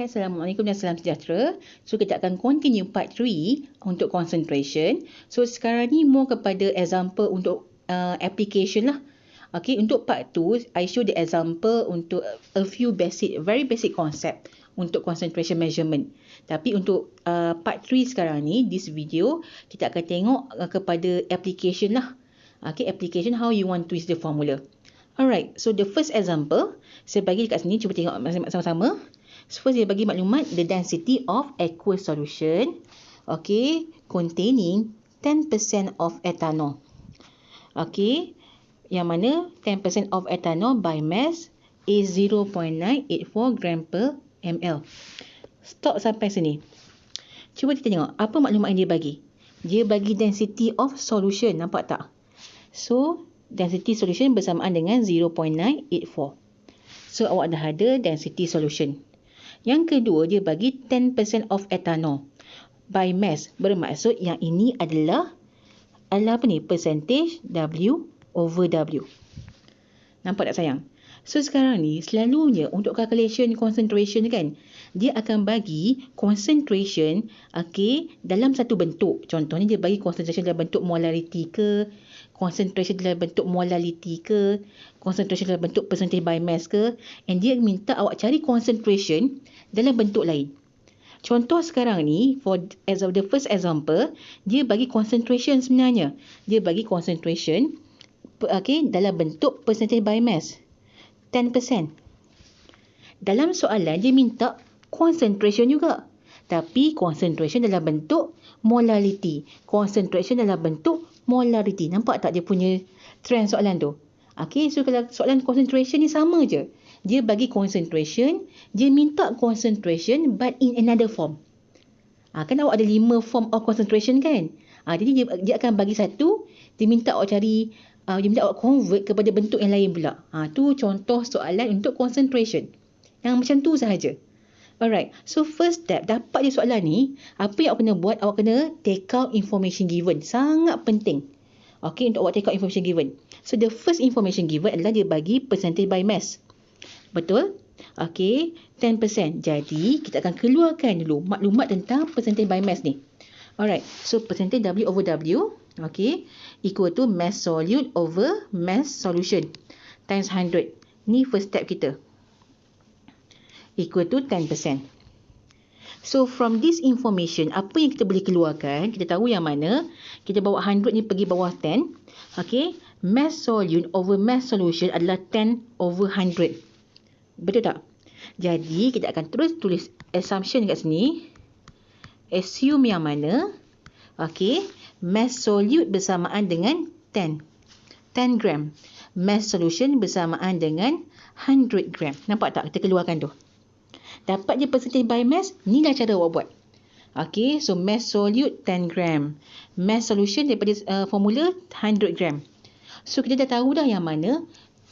Assalamualaikum dan salam sejahtera. So, kita akan continue part 3 untuk concentration. So, sekarang ni more kepada example untuk application lah. Okay, untuk part 2, I show the example untuk a few very basic concept untuk concentration measurement. Tapi untuk part 3 sekarang ni, this video, kita akan tengok kepada application lah. Okay, application how you want to use the formula. Alright, so the first example, saya bagi dekat sini, cuba tengok sama-sama. So first dia bagi maklumat the density of aqueous solution, okay, containing 10% of ethanol. Okay, yang mana 10% of ethanol by mass is 0.984 gram per ml. Stop sampai sini. Cuba kita tengok apa maklumat yang dia bagi. Dia bagi density of solution, nampak tak? So, density solution bersamaan dengan 0.984. So, awak dah ada density solution. Yang kedua, dia bagi 10% of ethanol by mass. Bermaksud yang ini adalah apa ni? Percentage W over W. Nampak tak sayang? So, sekarang ni selalunya untuk calculation concentration kan, dia akan bagi concentration okay, dalam satu bentuk. Contohnya dia bagi concentration dalam bentuk molarity ke, concentration dalam bentuk molality ke, concentration dalam bentuk percentage by mass ke, and dia minta awak cari concentration dalam bentuk lain. Contoh sekarang ni, as of the first example, dia bagi concentration sebenarnya. Dia bagi concentration okay, dalam bentuk percentage by mass. 10%. Dalam soalan, dia minta concentration juga. Tapi concentration dalam bentuk molality. Concentration dalam bentuk molarity. Nampak tak dia punya trend soalan tu? Okay, so kalau soalan concentration ni sama je. Dia bagi concentration, dia minta concentration but in another form. Kan awak ada 5 form of concentration kan? Jadi dia akan bagi satu, dia minta awak cari, dia minta awak convert kepada bentuk yang lain pula. Tu contoh soalan untuk concentration. Yang macam tu sahaja. Alright, so first step, dapat je soalan ni, apa yang awak kena buat, awak kena take out information given. Sangat penting. Okay, untuk awak take out information given. So, the first information given adalah dia bagi percentage by mass. Betul? Okay, 10%. Jadi, kita akan keluarkan dulu maklumat tentang percentage by mass ni. Alright, so percentage W over W, okay, equal to mass solute over mass solution times 100. Ni first step kita. Equal to 10%. So, from this information, apa yang kita boleh keluarkan, kita tahu yang mana, kita bawa 100 ni pergi bawah 10. Okay, mass solute over mass solution adalah 10 over 100. Betul tak? Jadi, kita akan terus tulis assumption kat sini. Assume yang mana, okay, mass solute bersamaan dengan 10 gram. Mass solution bersamaan dengan 100 gram. Nampak tak? Kita keluarkan tu. Dapat je percentage by mass, ni dah cara awak buat. Okay, so mass solute 10 gram. Mass solution daripada formula 100 gram. So, kita dah tahu dah yang mana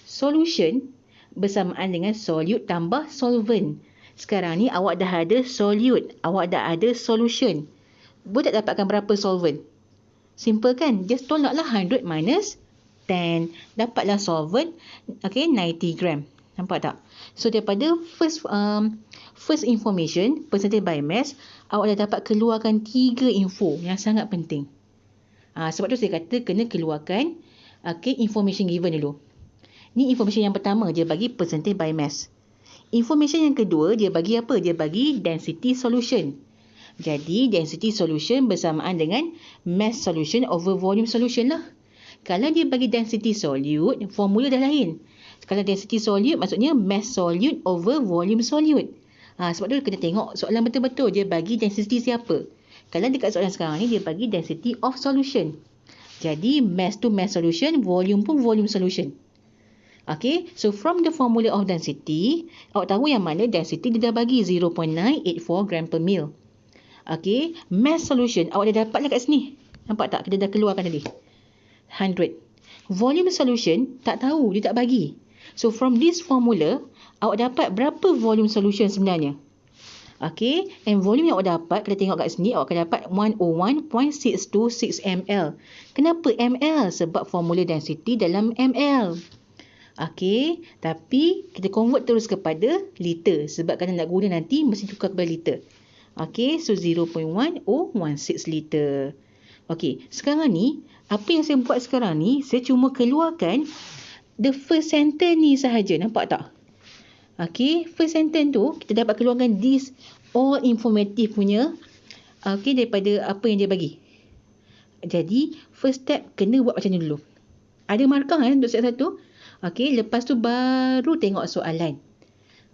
solution bersamaan dengan solute tambah solvent. Sekarang ni awak dah ada solute, awak dah ada solution. Boleh tak dapatkan berapa solvent? Simple kan? Just tolaklah 100 minus 10. Dapatlah solvent, okay, 90 gram. Nampak tak? So, daripada first information, percentage by mass, awak dah dapat keluarkan 3 info yang sangat penting. Sebab tu saya kata kena keluarkan okay, information given dulu. Ni information yang pertama, dia bagi percentage by mass. Information yang kedua, dia bagi apa? Dia bagi density solution. Jadi, density solution bersamaan dengan mass solution over volume solution lah. Kalau dia bagi density solute, formula dah lain. Kalau density solute, maksudnya mass solute over volume solute. Sebab tu kena tengok soalan betul-betul dia bagi density siapa. Kalau dekat soalan sekarang ni, dia bagi density of solution. Jadi, mass to mass solution, volume pun volume solution. Okay, so from the formula of density, awak tahu yang mana density dia dah bagi 0.984 gram per mil. Okay, mass solution, awak dah dapat lah kat sini. Nampak tak? Kita dah keluarkan tadi. 100. Volume solution, tak tahu, dia tak bagi. So, from this formula, awak dapat berapa volume solution sebenarnya? Okay, and volume yang awak dapat, kita tengok kat sini, awak akan dapat 101.626 ml. Kenapa ml? Sebab formula density dalam ml. Okey, tapi kita convert terus kepada liter. Sebab kalau nak guna nanti, mesti tukar kepada liter. Okey, so 0.1016 liter. Okey, sekarang ni, apa yang saya buat sekarang ni, saya cuma keluarkan the first sentence ni sahaja. Nampak tak? Okey, first sentence tu, kita dapat keluarkan this all informative punya, daripada apa yang dia bagi. Jadi, first step, kena buat macam ni dulu. Ada markah untuk step 1. Okey, lepas tu baru tengok soalan.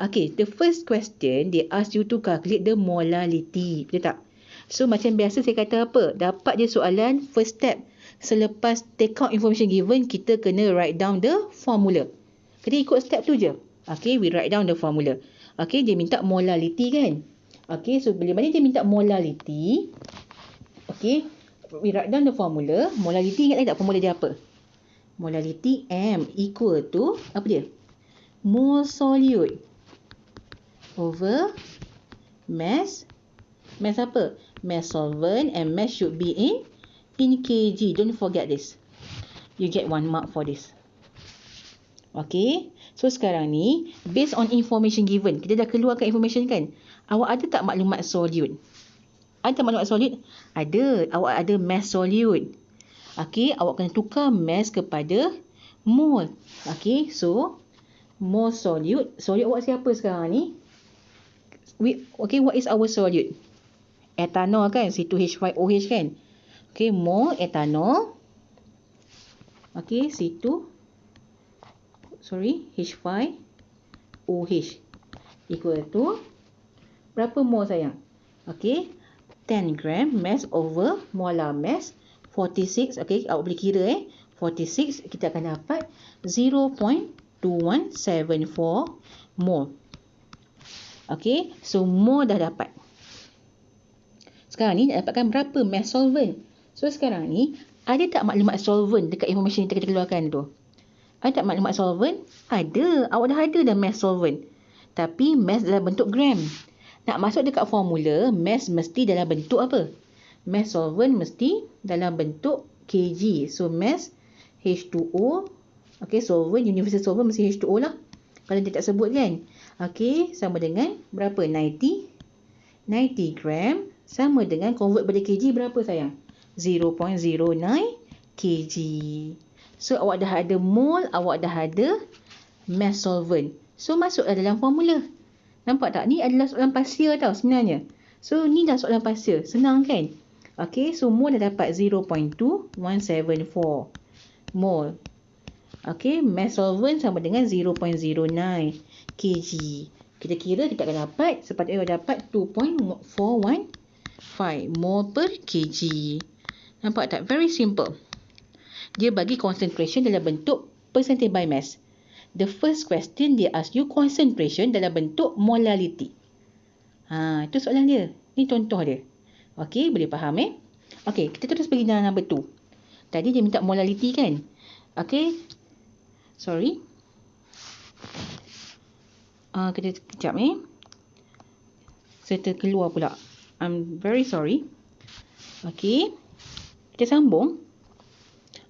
Okey, the first question, they ask you to calculate the molality. Betul tak? So, macam biasa saya kata apa? Dapat je soalan, first step. Selepas take out information given, kita kena write down the formula. Kita ikut step tu je. Okey, we write down the formula. Okey, dia minta molality kan? Okey, so bila mana dia minta molality, okey, we write down the formula. Molality, ingat lagi tak formula dia apa? Molality M equal to, apa dia? Mole solute over mass. Mass apa? Mass solvent, and mass should be in kg. Don't forget this. You get 1 mark for this. Okay. So sekarang ni, based on information given, kita dah keluarkan information kan? Awak ada tak maklumat solute? Ada tak maklumat solute? Ada. Awak ada mass solute. Okay. Awak kena tukar mass kepada mole. Okay. So, mole solute. Solute awak siapa sekarang ni? Okay. What is our solute? Ethanol kan? C2H5OH kan? Okay. Mole ethanol. Okay. H5OH equal to berapa mole sayang? Okay. 10 gram mass over molar mass 46. Okay. Awak boleh kira 46. Kita akan dapat 0.2174 mole. Okay. So, mole dah dapat. Sekarang ni nak dapatkan berapa mass solvent. So, sekarang ni ada tak maklumat solvent dekat information yang kita keluarkan tu? Ada tak maklumat solvent? Ada. Awak dah ada dah mass solvent. Tapi mass dalam bentuk gram. Nak masuk dekat formula, mass mesti dalam bentuk apa? Mass solvent mesti dalam bentuk kg. So, mass H2O. Okay, solvent, universal solvent mesti H2O lah. Kalau dia tak sebut kan. Okay, sama dengan berapa? 90 gram. Sama dengan convert pada kg berapa sayang? 0.09 kg. So, awak dah ada mole, awak dah ada mass solvent. So, masuklah dalam formula. Nampak tak? Ni adalah soalan pasir tau sebenarnya. So, ni dah soalan pasir. Senang kan? Okay, so mole dah dapat 0.2174 mole. Okay, mass solvent sama dengan 0.09 kg. Kita kira kita akan dapat, sepatutnya dapat 2.415 mole per kg. Nampak tak? Very simple. Dia bagi concentration dalam bentuk percentage by mass. The first question, dia ask you concentration dalam bentuk molality. Itu soalan dia. Ni contoh dia. Okey, boleh faham Okey, kita terus pergi dalam number 2. Tadi dia minta molality kan? Okey. Sorry. Kita kejap Saya terkeluar pula. I'm very sorry. Okey. Kita sambung.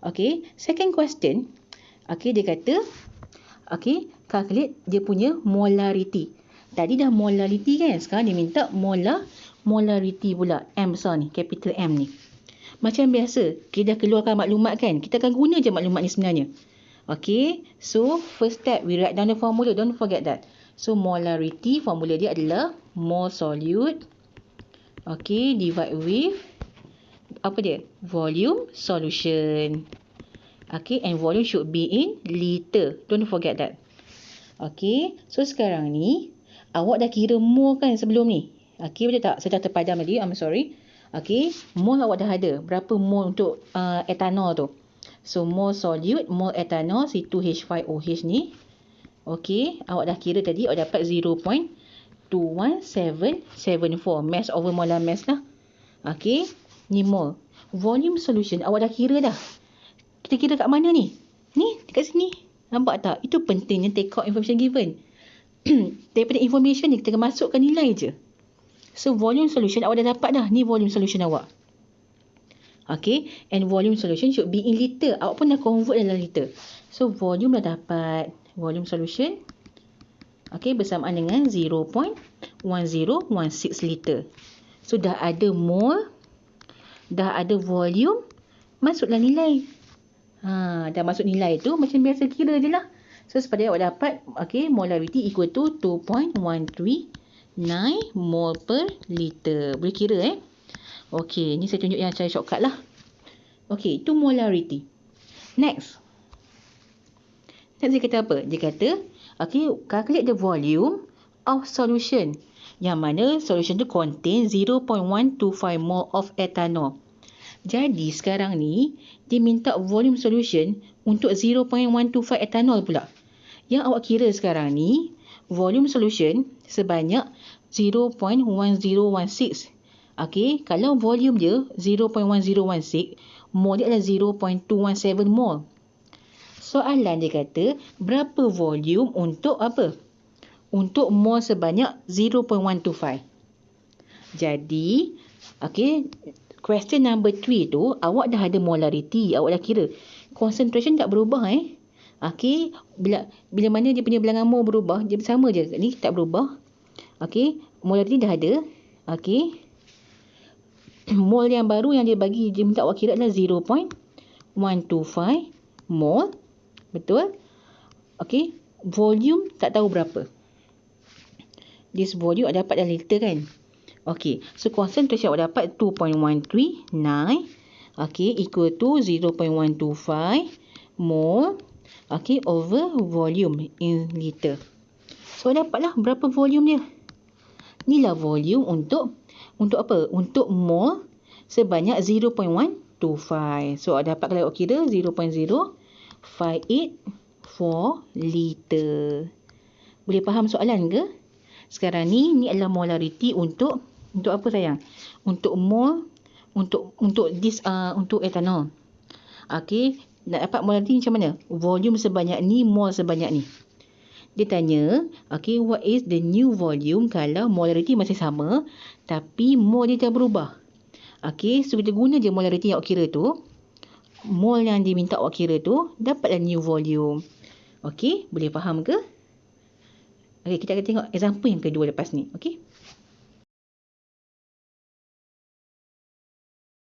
Okey, second question. Okey, dia kata, okey, calculate dia punya molarity. Tadi dah molarity kan? Sekarang dia minta molarity pula. M besar ni, capital M ni. Macam biasa, kita dah keluarkan maklumat kan? Kita akan guna je maklumat ni sebenarnya. Okey, so first step, we write down the formula. Don't forget that. So, molarity, formula dia adalah mole solute. Okey, divide with apa dia? Volume solution. Okay, and volume should be in liter. Don't forget that. Okay, so sekarang ni, awak dah kira mole kan sebelum ni? Okay, betul tak? Saya dah terpadam tadi, I'm sorry. Okay, mole awak dah ada. Berapa mole untuk ethanol tu? So, mole solute, mole ethanol, C2H5OH ni. Okay, awak dah kira tadi, awak dapat 0.21774. Mass over molar mass lah. Okay, ni mole. Volume solution, awak dah kira dah. Kita kira kat mana ni? Ni, dekat sini. Nampak tak? Itu pentingnya take out information given. Daripada information ni, kita masukkan nilai je. So, volume solution awak dah dapat dah. Ni volume solution awak. Okay. And volume solution should be in liter. Awak pun dah convert dalam liter. So, volume dah dapat. volume solution. Okey, bersamaan dengan 0.1016 liter. So, dah ada mol, dah ada volume, masuklah nilai. Dah masuk nilai tu macam biasa kira je lah. So, sepada awak dapat, molarity equal to 2.139 mol per liter. Boleh kira Okey, ni saya tunjuk yang cara shortcut lah. Okey, itu molarity. Next dia kata apa? Dia kata, calculate the volume of solution. Yang mana solution tu contain 0.125 mol of ethanol. Jadi sekarang ni, dia minta volume solution untuk 0.125 ethanol pula. Yang awak kira sekarang ni, volume solution sebanyak 0.1016. Kalau volume dia 0.1016, mol dia adalah 0.217 mol. Soalan dia kata, berapa volume untuk apa? Untuk mol sebanyak 0.125. Jadi, question number 3 tu, awak dah ada molarity, awak dah kira. Concentration tak berubah bila mana dia punya bilangan mol berubah, dia sama je. Ni tak berubah. Molarity dah ada. Mol yang baru yang dia bagi, dia minta awak kira adalah 0.125 mol. Betul? Volume tak tahu berapa. This volume awak dapat dalam liter kan? So concentration awak dapat 2.139 equal to 0.125 mol over volume in liter. So dapatlah berapa volume dia. Inilah volume untuk apa? Untuk mol sebanyak 0.125. So awak dapat kalau awak kira 0.0584 liter. Boleh faham soalan ke? Sekarang ni adalah molarity untuk apa sayang? Untuk mol, untuk ethanol. Nak dapat molarity macam mana? Volume sebanyak ni, mol sebanyak ni. Dia tanya, what is the new volume kalau molarity masih sama tapi mol dia dah berubah? So kita guna je molarity yang awak kira tu. Mol yang diminta awak kira tu, dapatlah new volume. Boleh faham ke? Kita akan tengok example yang kedua lepas ni.